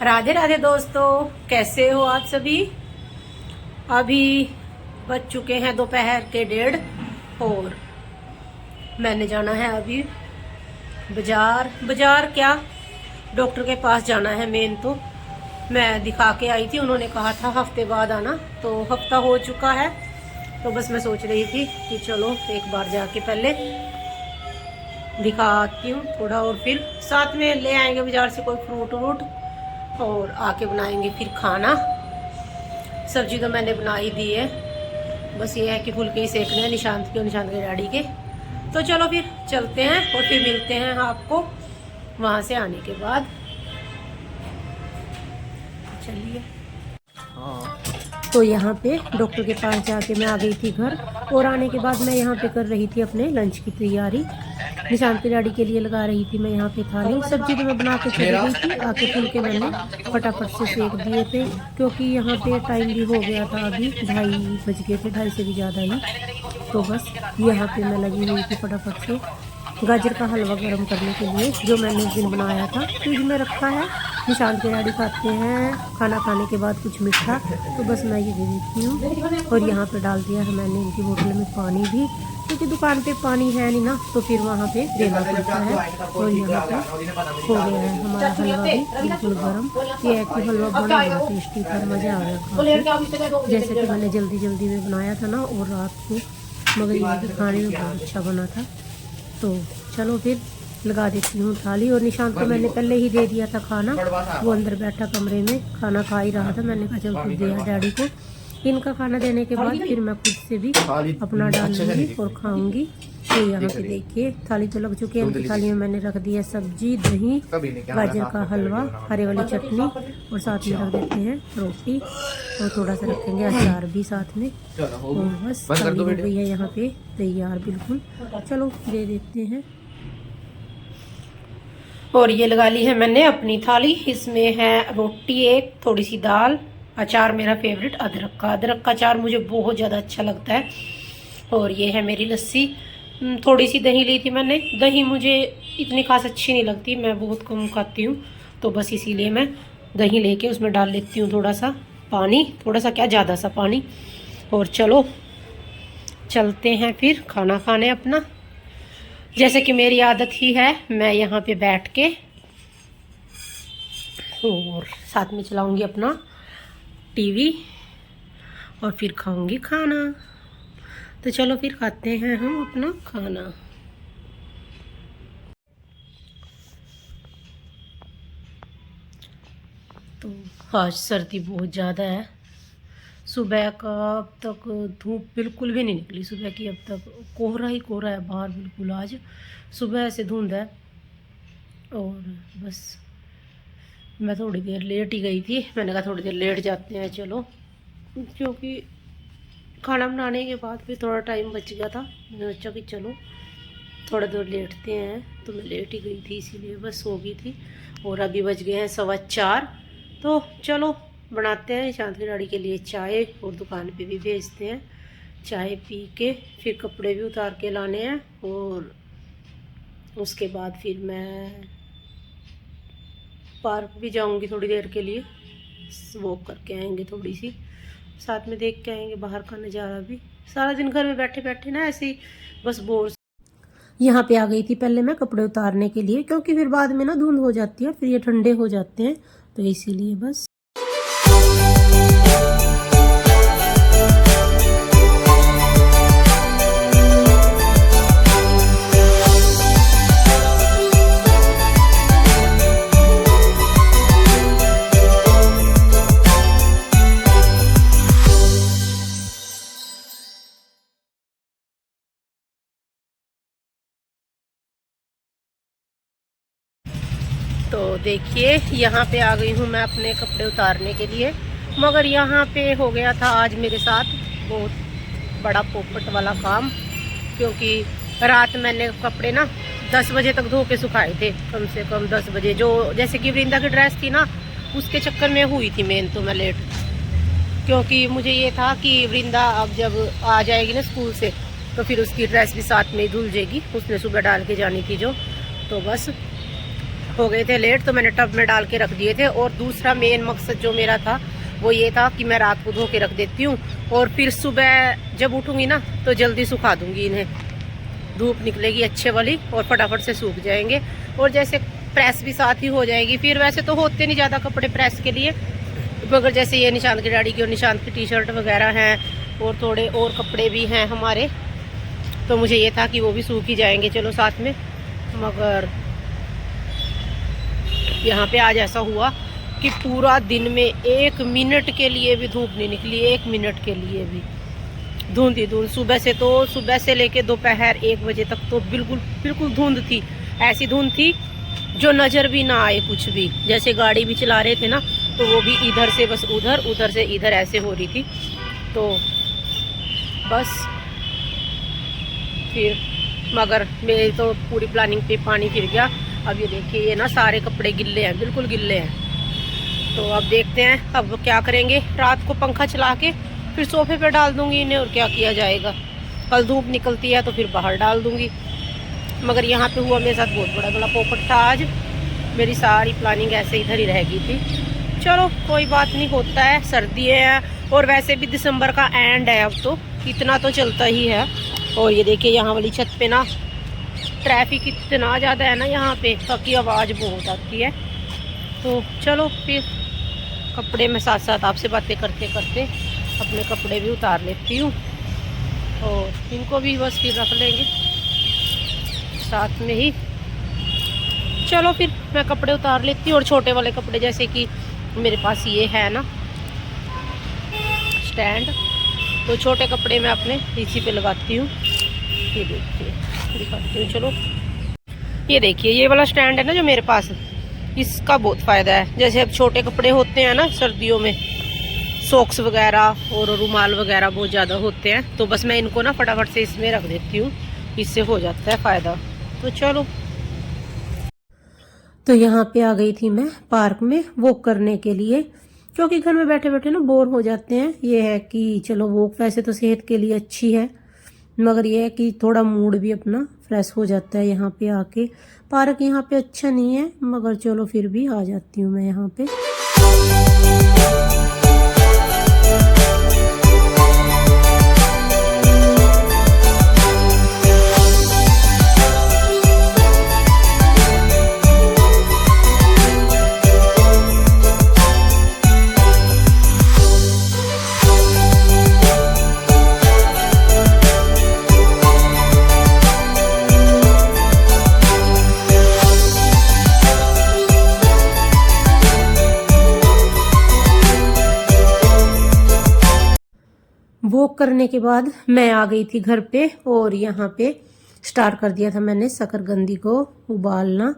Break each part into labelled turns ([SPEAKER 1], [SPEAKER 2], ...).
[SPEAKER 1] राधे राधे दोस्तों, कैसे हो आप सभी। अभी बज चुके हैं दोपहर के 1:30 और मैंने जाना है अभी बाजार क्या डॉक्टर के पास जाना है। मेन तो मैं दिखा के आई थी, उन्होंने कहा था हफ्ते बाद आना, तो हफ्ता हो चुका है। तो बस मैं सोच रही थी कि चलो एक बार जाके पहले दिखा आती हूँ थोड़ा, और फिर साथ में ले आएंगे बाजार से कोई फ्रूट व्रूट और आके बनाएंगे फिर खाना। सब्जी तो मैंने बना ही दी है, बस ये है कि फुलके ही सेकने हैं निशांत के डैडी के। तो चलो फिर चलते हैं और फिर मिलते हैं आपको वहाँ से आने के बाद। चलिए। तो यहाँ पे डॉक्टर के पास जाके मैं आ गई थी घर, और आने के बाद मैं यहाँ पे कर रही थी अपने लंच की तैयारी। निशांत के डैडी के लिए लगा रही थी मैं यहाँ पे थाली। सब्जी तो मैं बना के चली गई थी, आके फुलके मैंने फटाफट से सेक दिए थे, क्योंकि यहाँ पे टाइम भी हो गया था, अभी 2:30 बज गए थे, 2:30 से भी ज़्यादा ही। तो बस यहाँ पे मैं लगी हुई थी फटाफट से गाजर का हलवा गर्म करने के लिए, जो मैंने उस दिन बनाया था, फ्रिज में रखा है। निशांत के डैडी खाते हैं खाना खाने के बाद कुछ मीठा, तो बस मैं ये दे देती हूँ। और यहाँ पे डाल दिया है मैंने इनकी बोतल में पानी भी, क्योंकि दुकान पे पानी है नहीं ना, तो फिर वहाँ पे देना पड़ता है। और यहाँ पे हो गया है हमारा हलवा भी बिल्कुल गर्म। ये है कि हलवा बड़ा टेस्टी था, मज़ा आ गया। जैसे कि मैंने जल्दी में बनाया था ना, और रात को, मगर ये खाने में बहुत अच्छा बना था। तो चलो फिर लगा देती हूँ थाली। और निशांत को मैंने पहले ही दे दिया था खाना, वो अंदर बैठा कमरे में खाना खा ही रहा था। मैंने कहा चल खुद दिया डैडी को। इनका खाना देने के बाद फिर मैं खुद से भी अपना डालूंगी और खाऊंगी। तो यहाँ पे देखिए थाली तो लग चुकी है। इनकी थाली में मैंने रख दिया सब्जी, दही, गाजर का हलवा, हरे वाली चटनी, और साथ में रख देते हैं रोटी, और थोड़ा सा रखेंगे अचार भी साथ में। और बस थाली हो गई है यहाँ पे तैयार बिल्कुल। चलो दे देते हैं। और ये लगा ली है मैंने अपनी थाली। इसमें है रोटी एक, थोड़ी सी दाल, अचार मेरा फेवरेट अदरक का अचार मुझे बहुत ज़्यादा अच्छा लगता है। और ये है मेरी लस्सी। थोड़ी सी दही ली थी मैंने। दही मुझे इतनी खास अच्छी नहीं लगती, मैं बहुत कम खाती हूँ, तो बस इसीलिए मैं दही लेके उसमें डाल लेती हूँ थोड़ा सा पानी, थोड़ा सा क्या ज़्यादा सा पानी। और चलो चलते हैं फिर खाना खाने अपना। जैसे कि मेरी आदत ही है, मैं यहाँ पे बैठ के और साथ में चलाऊँगी अपना टीवी और फिर खाऊंगी खाना। तो चलो फिर खाते हैं हम अपना खाना। तो आज सर्दी बहुत ज़्यादा है। सुबह का अब तक धूप बिल्कुल भी नहीं निकली, सुबह की अब तक कोहरा ही कोहरा है बाहर बिल्कुल। आज सुबह से धुंध है। और बस मैं थोड़ी देर लेट ही गई थी, मैंने कहा थोड़ी देर लेट जाते हैं चलो, क्योंकि खाना बनाने के बाद फिर थोड़ा टाइम बच गया था। मैंने सोचा कि चलो थोड़ा देर लेटते हैं, तो मैं लेट ही गई थी, इसीलिए बस सो गई थी। और अभी बज गए हैं 4:15। तो चलो बनाते हैं निशांत की डैडी के लिए चाय, और दुकान पे भी भेजते हैं। चाय पी के फिर कपड़े भी उतार के लाने हैं, और उसके बाद फिर मैं पार्क भी जाऊंगी थोड़ी देर के लिए, वॉक करके आएंगे, थोड़ी सी साथ में देख के आएंगे बाहर का नज़ारा भी। सारा दिन घर में बैठे बैठे ना ऐसे ही बस बोर। यहाँ पे आ गई थी पहले मैं कपड़े उतारने के लिए, क्योंकि फिर बाद में ना धुंध हो जाती है, फिर ये ठंडे हो जाते हैं, तो इसीलिए बस। तो देखिए यहाँ पे आ गई हूँ मैं अपने कपड़े उतारने के लिए, मगर यहाँ पे हो गया था आज मेरे साथ बहुत बड़ा पोपट वाला काम। क्योंकि रात मैंने कपड़े ना 10 बजे तक धो के सुखाए थे, कम से कम 10 बजे। जो जैसे कि वृंदा की ड्रेस थी ना, उसके चक्कर में हुई थी मेन तो मैं लेट, क्योंकि मुझे ये था कि वृंदा अब जब आ जाएगी ना स्कूल से, तो फिर उसकी ड्रेस भी साथ में ही धुल जाएगी, उसने सुबह डाल के जानी थी जो। तो बस हो गए थे लेट, तो मैंने टब में डाल के रख दिए थे। और दूसरा मेन मकसद जो मेरा था वो ये था कि मैं रात को धो के रख देती हूँ और फिर सुबह जब उठूँगी ना तो जल्दी सुखा दूँगी इन्हें। धूप निकलेगी अच्छे वाली और फटाफट से सूख जाएंगे। और जैसे प्रेस भी साथ ही हो जाएगी। फिर वैसे तो होते नहीं ज़्यादा कपड़े प्रेस के लिए, मगर जैसे ये निशांत की डैडी की और निशांत की टी शर्ट वगैरह हैं और थोड़े और कपड़े भी हैं हमारे, तो मुझे ये था कि वो भी सूख ही जाएंगे चलो साथ में। मगर यहाँ पे आज ऐसा हुआ कि पूरा दिन में 1 मिनट के लिए भी धूप नहीं निकली, 1 मिनट के लिए भी। धुंध ही धुंध, सुबह से लेके दोपहर 1 बजे तक तो बिल्कुल धुंध थी। ऐसी धुंध थी जो नज़र भी ना आए कुछ भी। जैसे गाड़ी भी चला रहे थे ना तो वो भी इधर से बस उधर, उधर से इधर ऐसे हो रही थी। तो बस फिर मगर मेरी तो पूरी प्लानिंग पे पानी फिर गया। अब ये देखिए ये ना सारे कपड़े गिल्ले हैं, बिल्कुल गिल्ले हैं। तो अब देखते हैं अब क्या करेंगे। रात को पंखा चला के फिर सोफे पे डाल दूंगी इन्हें, और क्या किया जाएगा। कल धूप निकलती है तो फिर बाहर डाल दूंगी। मगर यहाँ पे हुआ मेरे साथ बहुत बड़ा पोपट था आज। मेरी सारी प्लानिंग ऐसे इधर ही रह गई थी। चलो कोई बात नहीं, होता है, सर्दी है और वैसे भी दिसंबर का एंड है, अब तो इतना तो चलता ही है। और ये देखिए यहाँ वाली छत पे ना ट्रैफिक इतना ज़्यादा है ना यहाँ पे, ताकि आवाज़ बहुत आती है। तो चलो फिर कपड़े में साथ साथ आपसे बातें करते करते अपने कपड़े भी उतार लेती हूँ और इनको भी बस फिर रख लेंगे साथ में ही। चलो फिर मैं कपड़े उतार लेती हूँ। और छोटे वाले कपड़े जैसे कि मेरे पास ये है ना स्टैंड, तो छोटे कपड़े मैं अपने इसी पे लगाती हूँ। ये देखिए दिखाती हूँ, चलो ये देखिए ये वाला स्टैंड है ना जो मेरे पास, इसका बहुत फ़ायदा है। जैसे अब छोटे कपड़े होते हैं ना सर्दियों में, सॉक्स वगैरह और रुमाल वगैरह बहुत ज़्यादा होते हैं, तो बस मैं इनको ना फटाफट से इसमें रख देती हूँ, इससे हो जाता है फ़ायदा। तो चलो, तो यहाँ पे आ गई थी मैं पार्क में वॉक करने के लिए, क्योंकि घर में बैठे बैठे ना बोर हो जाते हैं। ये है कि चलो वॉक वैसे तो सेहत के लिए अच्छी है, मगर ये है कि थोड़ा मूड भी अपना फ्रेश हो जाता है यहाँ पे आके। पार्क यहाँ पे अच्छा नहीं है, मगर चलो फिर भी आ जाती हूँ मैं यहाँ पे। वॉक करने के बाद मैं आ गई थी घर पे और यहाँ पे स्टार्ट कर दिया था मैंने शकरकंदी को उबालना,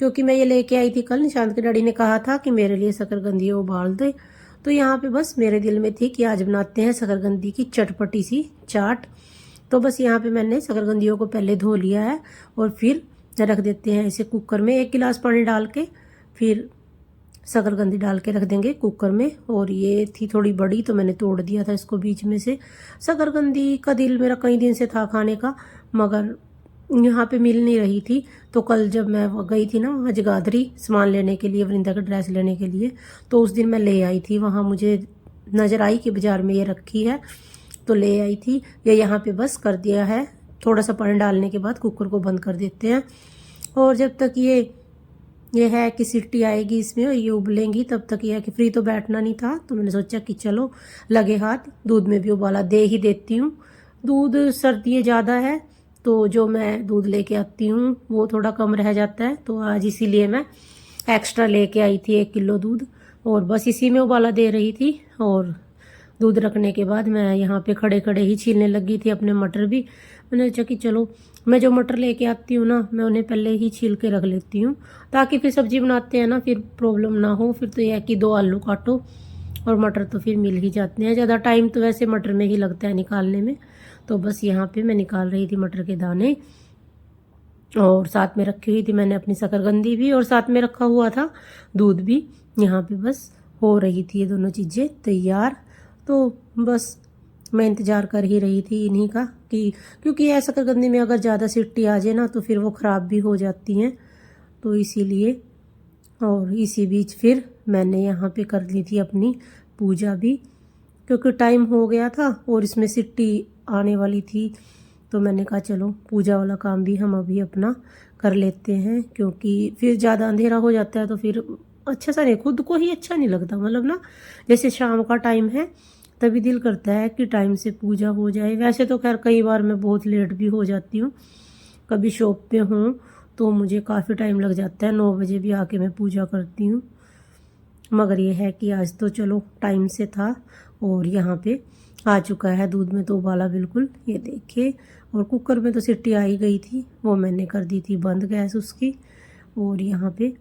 [SPEAKER 1] क्योंकि मैं ये लेके आई थी कल। निशांत के डैडी ने कहा था कि मेरे लिए शकरकंदी उबाल दे, तो यहाँ पे बस मेरे दिल में थी कि आज बनाते हैं शकरकंदी की चटपटी सी चाट। तो बस यहाँ पे मैंने शकरकंदियों को पहले धो लिया है और फिर रख देते हैं इसे कुकर में। 1 गिलास पानी डाल के फिर शकरकंदी डाल के रख देंगे कुकर में। और ये थी थोड़ी बड़ी तो मैंने तोड़ दिया था इसको बीच में से। शकरकंदी का दिल मेरा कई दिन से था खाने का, मगर यहाँ पे मिल नहीं रही थी। तो कल जब मैं गई थी ना वहाँ जगाधरी सामान लेने के लिए, वृंदा का ड्रेस लेने के लिए, तो उस दिन मैं ले आई थी। वहाँ मुझे नज़र आई कि बाज़ार में ये रखी है तो ले आई थी। ये यहाँ पे बस कर दिया है, थोड़ा सा पानी डालने के बाद कुकर को बंद कर देते हैं। और जब तक ये है कि सीटी आएगी इसमें और ये उबलेंगी, तब तक ये है कि फ्री तो बैठना नहीं था, तो मैंने सोचा कि चलो लगे हाथ दूध में भी उबाला दे ही देती हूँ। दूध सर्दी ज़्यादा है तो जो मैं दूध लेके आती हूँ वो थोड़ा कम रह जाता है, तो आज इसीलिए मैं एक्स्ट्रा लेके आई थी 1 किलो दूध और बस इसी में उबाला दे रही थी। और दूध रखने के बाद मैं यहाँ पे खड़े खड़े ही छीलने लगी थी अपने मटर भी। मैंने सोचा कि चलो मैं जो मटर लेके आती हूँ ना मैं उन्हें पहले ही छील के रख लेती हूँ, ताकि फिर सब्जी बनाते हैं ना फिर प्रॉब्लम ना हो। फिर तो यह है कि 2 आलू काटो और मटर तो फिर मिल ही जाते हैं। ज़्यादा टाइम तो वैसे मटर में ही लगता है निकालने में। तो बस यहाँ पे मैं निकाल रही थी मटर के दाने और साथ में रखी हुई थी मैंने अपनी शकरकंदी भी और साथ में रखा हुआ था दूध भी। यहाँ पे बस हो रही थी ये दोनों चीज़ें तैयार। तो बस मैं इंतज़ार कर ही रही थी इन्हीं का कि क्योंकि शकरकंदी में अगर ज़्यादा सीटी आ जाए ना तो फिर वो ख़राब भी हो जाती हैं, तो इसीलिए और इसी बीच फिर मैंने यहाँ पे कर ली थी अपनी पूजा भी, क्योंकि टाइम हो गया था और इसमें सिट्टी आने वाली थी। तो मैंने कहा चलो पूजा वाला काम भी हम अभी अपना कर लेते हैं, क्योंकि फिर ज़्यादा अंधेरा हो जाता है तो फिर अच्छा सा नहीं, खुद को ही अच्छा नहीं लगता। मतलब ना, जैसे शाम का टाइम है तभी दिल करता है कि टाइम से पूजा हो जाए। वैसे तो खैर कई बार मैं बहुत लेट भी हो जाती हूँ, कभी शॉप पे हूँ तो मुझे काफ़ी टाइम लग जाता है, 9 बजे भी आके मैं पूजा करती हूँ। मगर ये है कि आज तो चलो टाइम से था। और यहाँ पे आ चुका है दूध में तो उबाला बिल्कुल, ये देखिए। और कुकर में तो सीटी आ ही गई थी, वो मैंने कर दी थी बंद गैस उसकी। और यहाँ पे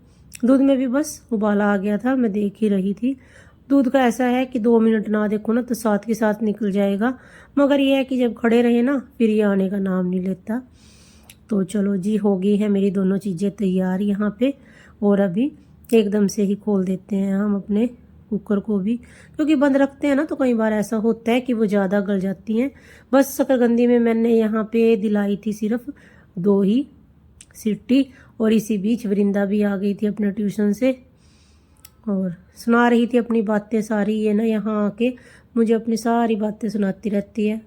[SPEAKER 1] दूध में भी बस उबाला आ गया था, मैं देख ही रही थी। दूध का ऐसा है कि 2 मिनट ना देखो ना तो साथ के साथ निकल जाएगा, मगर ये है कि जब खड़े रहे ना फिर ये आने का नाम नहीं लेता। तो चलो जी, हो गई है मेरी दोनों चीज़ें तैयार यहाँ पे। और अभी एकदम से ही खोल देते हैं हम अपने कुकर को भी, क्योंकि बंद रखते हैं ना तो कई बार ऐसा होता है कि वो ज़्यादा गल जाती हैं। बस शकरकंदी में मैंने यहाँ पे दिलाई थी सिर्फ 2 ही सीटी। और इसी बीच वृंदा भी आ गई थी अपने ट्यूशन से और सुना रही थी अपनी बातें सारी। ये ना यहाँ आके मुझे अपनी सारी बातें सुनाती रहती है,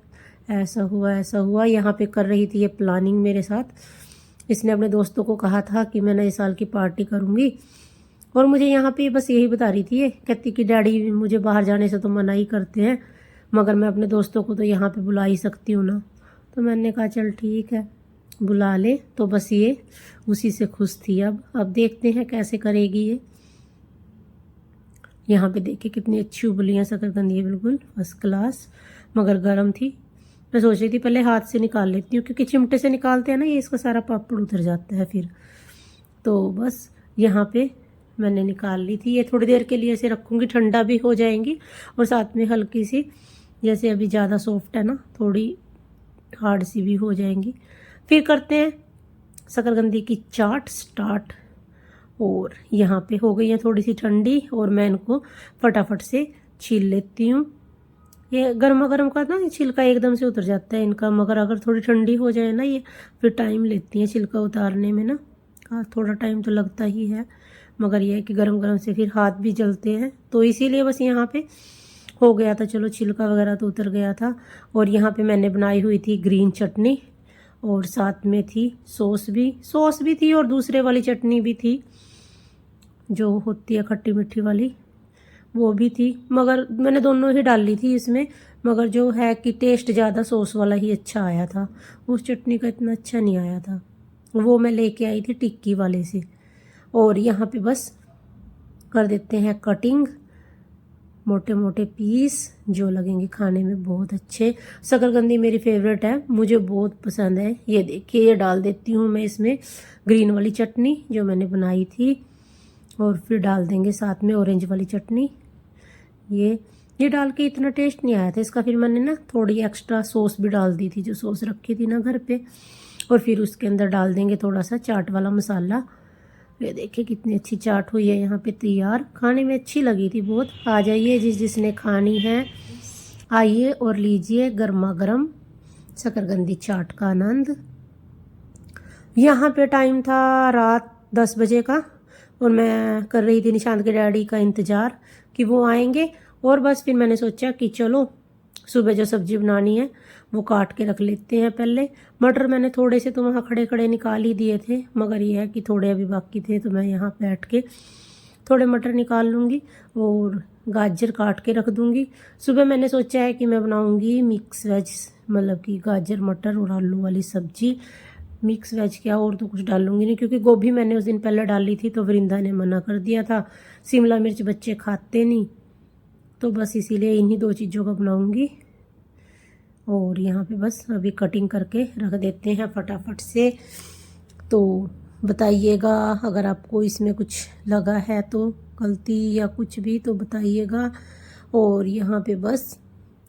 [SPEAKER 1] ऐसा हुआ ऐसा हुआ। यहाँ पे कर रही थी ये प्लानिंग मेरे साथ। इसने अपने दोस्तों को कहा था कि मैं नए साल की पार्टी करूँगी, और मुझे यहाँ पे बस यही बता रही थी। ये कहती कि डैडी मुझे बाहर जाने से तो मना ही करते हैं, मगर मैं अपने दोस्तों को तो यहाँ पे बुला ही सकती हूँ ना। तो मैंने कहा चल ठीक है बुला ले। तो बस ये उसी से खुश थी। अब देखते हैं कैसे करेगी ये। यहाँ पे देखिए कितनी अच्छी उबली है शकरकंदी, बिल्कुल फर्स्ट क्लास, मगर गर्म थी। मैं सोच रही थी पहले हाथ से निकाल लेती हूँ, क्योंकि चिमटे से निकालते हैं ना ये इसका सारा पापड़ उतर जाता है फिर। तो बस यहाँ पे मैंने निकाल ली थी। ये थोड़ी देर के लिए ऐसे रखूँगी, ठंडा भी हो जाएंगी और साथ में हल्की सी, जैसे अभी ज़्यादा सॉफ्ट है ना, थोड़ी हार्ड सी भी हो जाएंगी। फिर करते हैं शकरकंदी की चाट स्टार्ट। और यहाँ पे हो गई है थोड़ी सी ठंडी और मैं इनको फटाफट से छील लेती हूँ। ये गर्मा गर्म का ना छिलका एकदम से उतर जाता है इनका, मगर अगर थोड़ी ठंडी हो जाए ना ये फिर टाइम लेती है छिलका उतारने में ना, थोड़ा टाइम तो लगता ही है। मगर यह है कि गरम गरम से फिर हाथ भी जलते हैं, तो इसीलिए बस यहाँ पे हो गया था। चलो छिलका वगैरह तो उतर गया था। और यहाँ पे मैंने बनाई हुई थी ग्रीन चटनी, और साथ में थी सॉस भी थी, और दूसरे वाली चटनी भी थी जो होती है खट्टी मीठी वाली, वो भी थी। मगर मैंने दोनों ही डाल ली थी इसमें, मगर जो है कि टेस्ट ज़्यादा सॉस वाला ही अच्छा आया था, उस चटनी का इतना अच्छा नहीं आया था। वो मैं लेके आई थी टिक्की वाले से। और यहाँ पे बस कर देते हैं कटिंग, मोटे मोटे पीस जो लगेंगे खाने में बहुत अच्छे। शकरकंदी मेरी फेवरेट है, मुझे बहुत पसंद है। ये देखिए ये डाल देती हूँ मैं इसमें ग्रीन वाली चटनी जो मैंने बनाई थी, और फिर डाल देंगे साथ में ऑरेंज वाली चटनी। ये डाल के इतना टेस्ट नहीं आया था इसका, फिर मैंने ना थोड़ी एक्स्ट्रा सॉस भी डाल दी थी, जो सॉस रखी थी ना घर पे। और फिर उसके अंदर डाल देंगे थोड़ा सा चाट वाला मसाला। ये देखिए कितनी अच्छी चाट हुई है यहाँ पे तैयार, खाने में अच्छी लगी थी बहुत। आ जाइए जिसने खानी है आइए और लीजिए गर्मा गर्म शकरकंदी चाट का आनंद। यहाँ पे टाइम था रात 10 बजे का, और मैं कर रही थी निशांत के डैडी का इंतज़ार कि वो आएंगे। और बस फिर मैंने सोचा कि चलो सुबह जो सब्ज़ी बनानी है वो काट के रख लेते हैं पहले। मटर मैंने थोड़े से तो वहाँ खड़े खड़े निकाल ही दिए थे, मगर ये है कि थोड़े अभी बाकी थे, तो मैं यहाँ बैठ के थोड़े मटर निकाल लूँगी और गाजर काट के रख दूँगी। सुबह मैंने सोचा है कि मैं बनाऊँगी मिक्स वेज, मतलब कि गाजर मटर और आलू वाली सब्ज़ी। मिक्स वेज क्या, और तो कुछ डालूंगी नहीं, क्योंकि गोभी मैंने उस दिन पहले डाली थी तो वृंदा ने मना कर दिया था। शिमला मिर्च बच्चे खाते नहीं, तो बस इसीलिए इन्हीं 2 चीज़ों का बनाऊंगी। और यहाँ पे बस अभी कटिंग करके रख देते हैं फटाफट से। तो बताइएगा अगर आपको इसमें कुछ लगा है तो गलती या कुछ भी तो बताइएगा। और यहाँ पे बस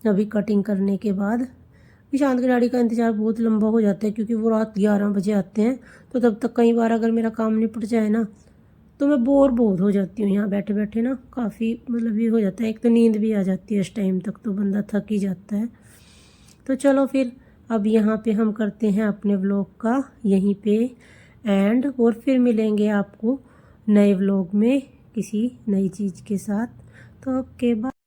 [SPEAKER 1] अभी कटिंग करने के बाद निशांत के डैडी का इंतज़ार बहुत लंबा हो जाता है, क्योंकि वो रात 11 बजे आते हैं। तो तब तक कई बार अगर मेरा काम निपट जाए ना तो मैं बोर बहुत हो जाती हूँ यहाँ बैठे बैठे ना, काफ़ी मतलब ये हो जाता है। एक तो नींद भी आ जाती है इस टाइम तक, तो बंदा थक ही जाता है। तो चलो फिर अब यहाँ पे हम करते हैं अपने व्लॉग का यहीं पे एंड, और फिर मिलेंगे आपको नए व्लॉग में किसी नई चीज़ के साथ। तो ओके बाय।